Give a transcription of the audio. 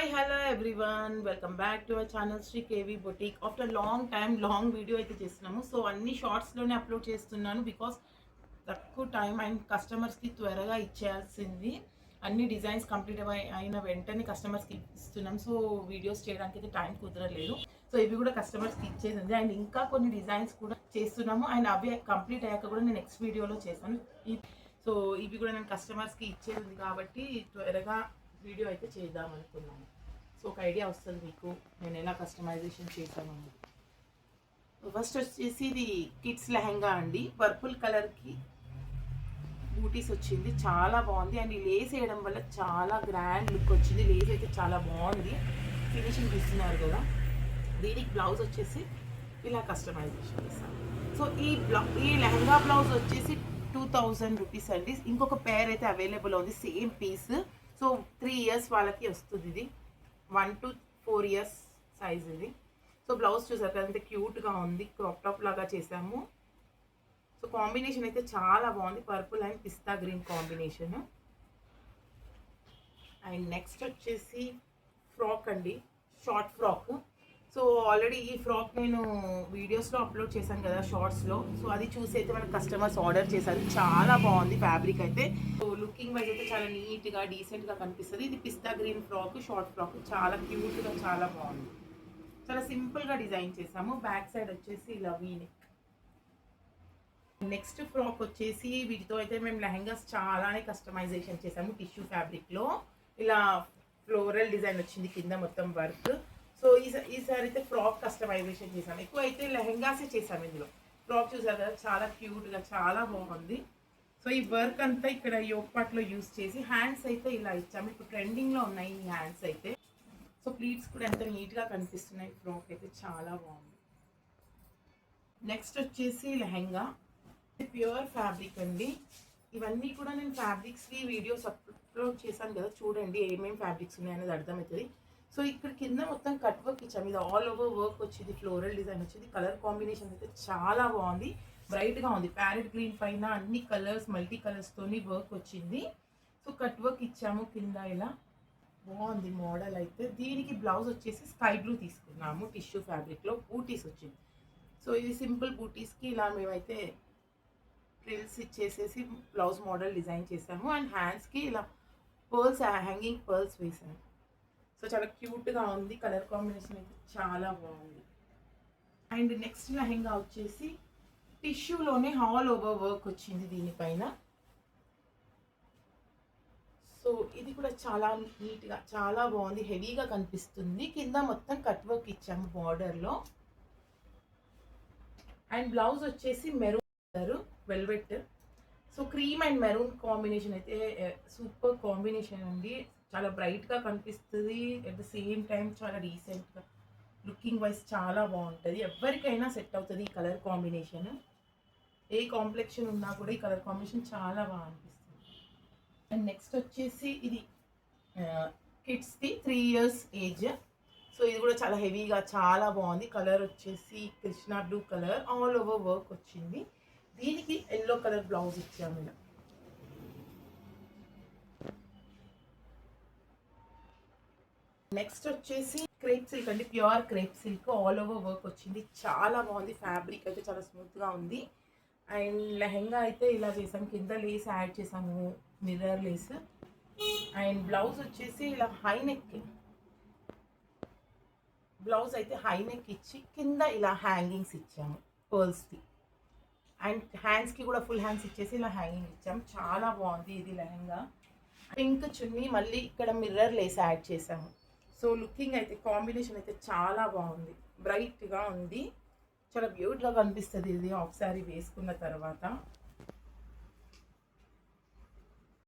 Hi hello everyone, welcome back to our channel Shri KV boutique. After long video అయితే చేస్తున్నాము. So అన్ని షార్ట్స్లోనే upload చేస్తున్నాను బికాస్ తక్కువ టైం అండ్ కస్టమర్స్కి త్వరగా ఇచ్చేయాల్సింది. అన్ని డిజైన్స్ కంప్లీట్ అయిన వెంటనే కస్టమర్స్కి ఇస్తున్నాం. సో వీడియోస్ చేయడానికి అయితే టైం కుదరలేదు. సో ఇవి కూడా కస్టమర్స్కి ఇచ్చేసింది అండ్ ఇంకా కొన్ని డిజైన్స్ కూడా చేస్తున్నాము అండ్ అవి కంప్లీట్ అయ్యాక కూడా నేను నెక్స్ట్ వీడియోలో చేశాను. సో ఇవి కూడా నేను కస్టమర్స్కి ఇచ్చేది కాబట్టి త్వరగా వీడియో అయితే చేద్దాం అనుకున్నాను. సో ఒక ఐడియా వస్తుంది మీకు నేను ఎలా కస్టమైజేషన్ చేశాను. ఫస్ట్ వచ్చేసి ఇది కిడ్స్ లెహంగా అండి. పర్పుల్ కలర్కి బూటీస్ వచ్చింది, చాలా బాగుంది అండ్ ఈ లేస్ వేయడం వల్ల చాలా గ్రాండ్ లుక్ వచ్చింది. లేస్ అయితే చాలా బాగుంది, ఫినిషింగ్ చూస్తున్నారు కదా. దీనికి బ్లౌజ్ వచ్చేసి ఇలా కస్టమైజేషన్ చేస్తాను. సో ఈ లెహంగా బ్లౌజ్ వచ్చేసి 2000 రూపీస్ అండి. ఇంకొక పేర్ అయితే అవైలబుల్ ఉంది సేమ్ పీస్. సో 3 ఇయర్స్ వాళ్ళకి వస్తుంది. ఇది 1 to 4 ఇయర్స్ సైజ్ ఇది. సో బ్లౌజ్ చూసారు కదా అంతే క్యూట్గా ఉంది, క్రాప్ టాప్ లాగా చేసాము. సో కాంబినేషన్ అయితే చాలా బాగుంది, purple and pista green combination. And next వచ్చేసి ఫ్రాక్ అండి, షార్ట్ ఫ్రాక్. సో ఆల్రెడీ ఈ ఫ్రాక్ నేను వీడియోస్లో అప్లోడ్ చేశాను కదా షార్ట్స్లో. సో అది చూసి అయితే మన కస్టమర్స్ ఆర్డర్ చేశారు. చాలా బాగుంది ఫ్యాబ్రిక్ అయితే. సో లుకింగ్ వైజ్ అయితే చాలా నీట్గా డీసెంట్గా కనిపిస్తుంది. ఇది పిస్తా గ్రీన్ ఫ్రాక్, షార్ట్ ఫ్రాక్, చాలా క్యూట్గా చాలా బాగుంది. చాలా సింపుల్గా డిజైన్ చేసాము. బ్యాక్ సైడ్ వచ్చేసి ఇలా వీనెక్. నెక్స్ట్ ఫ్రాక్ వచ్చేసి వీటితో అయితే మేము లెహంగాస్ చాలానే కస్టమైజేషన్ చేసాము. టిష్యూ ఫ్యాబ్రిక్లో ఇలా ఫ్లోరల్ డిజైన్ వచ్చింది, కింద మొత్తం వర్క్. సో ఈసారి అయితే ఫ్రాక్ కస్టమైజేషన్ చేసాము. ఎక్కువ అయితే లెహంగాసే చేసాము. ఇందులో ఫ్రాక్ చూసారు కదా, చాలా క్యూట్గా చాలా బాగుంది. సో ఈ వర్క్ అంతా ఇక్కడ యోక్ పార్ట్లో యూస్ చేసి హ్యాండ్స్ అయితే ఇలా ఇచ్చాము. ఇప్పుడు ట్రెండింగ్లో ఉన్నాయి ఈ హ్యాండ్స్ అయితే. సో ప్లీట్స్ కూడా ఎంత నీట్గా కనిపిస్తున్నాయి. ఫ్రాక్ అయితే చాలా బాగుంది. నెక్స్ట్ వచ్చేసి లెహంగా, ప్యూర్ ఫ్యాబ్రిక్ అండి. ఇవన్నీ కూడా నేను ఫ్యాబ్రిక్స్కి వీడియోస్ అప్లోడ్ చేశాను కదా, చూడండి ఏమేమి ఫ్యాబ్రిక్స్ ఉన్నాయనేది అర్థమవుతుంది. సో ఇక్కడ కింద మొత్తం కట్ వర్క్ ఇచ్చాము. ఇది ఆల్ ఓవర్ వర్క్ వచ్చింది, ఫ్లోరల్ డిజైన్ వచ్చింది. కలర్ కాంబినేషన్ అయితే చాలా బాగుంది, బ్రైట్గా ఉంది. ప్యారెట్ గ్రీన్ పైన అన్ని కలర్స్ మల్టీ కలర్స్తోని వర్క్ వచ్చింది. సో కట్ వర్క్ ఇచ్చాము కింద, ఇలా బాగుంది మోడల్ అయితే. దీనికి బ్లౌజ్ వచ్చేసి స్కై బ్లూ తీసుకున్నాము, టిష్యూ ఫ్యాబ్రిక్లో బూటీస్ వచ్చింది. సో ఇది సింపుల్ బూటీస్కి ఇలా మేమైతే ఫ్రిల్స్ ఇచ్చేసేసి బ్లౌజ్ మోడల్ డిజైన్ చేసాము. అండ్ హ్యాండ్స్కి ఇలా పర్ల్స్, హ్యాంగింగ్ పర్ల్స్ వేసాము. సో చాలా క్యూట్గా ఉంది, కలర్ కాంబినేషన్ అయితే చాలా బాగుంది. అండ్ నెక్స్ట్ లెహంగా వచ్చేసి టిష్యూలోనే ఆల్ ఓవర్ వర్క్ వచ్చింది దీనిపైన. సో ఇది కూడా చాలా నీట్గా చాలా బాగుంది, హెవీగా కనిపిస్తుంది. కింద మొత్తం కట్ వర్క్ ఇచ్చాము బార్డర్లో. అండ్ బ్లౌజ్ వచ్చేసి maroon colour velvet. So cream and maroon combination అయితే సూపర్ కాంబినేషన్ అండి. చాలా బ్రైట్గా కనిపిస్తుంది, అట్ ద సేమ్ టైం చాలా డీసెంట్గా, లుకింగ్ వైజ్ చాలా బాగుంటుంది. ఎవరికైనా సెట్ అవుతుంది ఈ కలర్ కాంబినేషన్. ఏ కాంప్లెక్షన్ ఉన్నా కూడా ఈ కలర్ కాంబినేషన్ చాలా బాగా అనిపిస్తుంది. అండ్ నెక్స్ట్ వచ్చేసి ఇది కిడ్స్ది 3 ఇయర్స్ ఏజ్. సో ఇది కూడా చాలా హెవీగా చాలా బాగుంది. కలర్ వచ్చేసి Krishna blue colour, all over work వచ్చింది. దీనికి ఎల్లో కలర్ బ్లౌజ్ ఇచ్చాము ఇలా. నెక్స్ట్ వచ్చేసి క్రేప్ సిల్క్ అండి, pure crepe silk, all over work వచ్చింది. చాలా బాగుంది, ఫ్యాబ్రిక్ అయితే చాలా స్మూత్గా ఉంది. అండ్ లెహంగా అయితే ఇలా చేసాము, కింద లేస్ యాడ్ చేసాము, మిర్రర్ లేస్. అండ్ బ్లౌజ్ వచ్చేసి ఇలా హై నెక్, బ్లౌజ్ అయితే హై నెక్ ఇచ్చి కింద ఇలా హ్యాంగింగ్స్ ఇచ్చాము పర్ల్స్కి. అండ్ హ్యాండ్స్కి కూడా ఫుల్ హ్యాండ్స్ ఇచ్చేసి ఇలా హ్యాంగింగ్ ఇచ్చాము. చాలా బాగుంది ఇది లెహంగా. పింక్ చున్నీ, మళ్ళీ ఇక్కడ మిర్రర్ లేస్ యాడ్ చేసాము. సో లుకింగ్ అయితే కాంబినేషన్ అయితే చాలా బాగుంది, బ్రైట్గా ఉంది, చాలా బ్యూటిఫుల్గా కనిపిస్తుంది ఇది ఆఫ్ శారీ వేసుకున్న తర్వాత.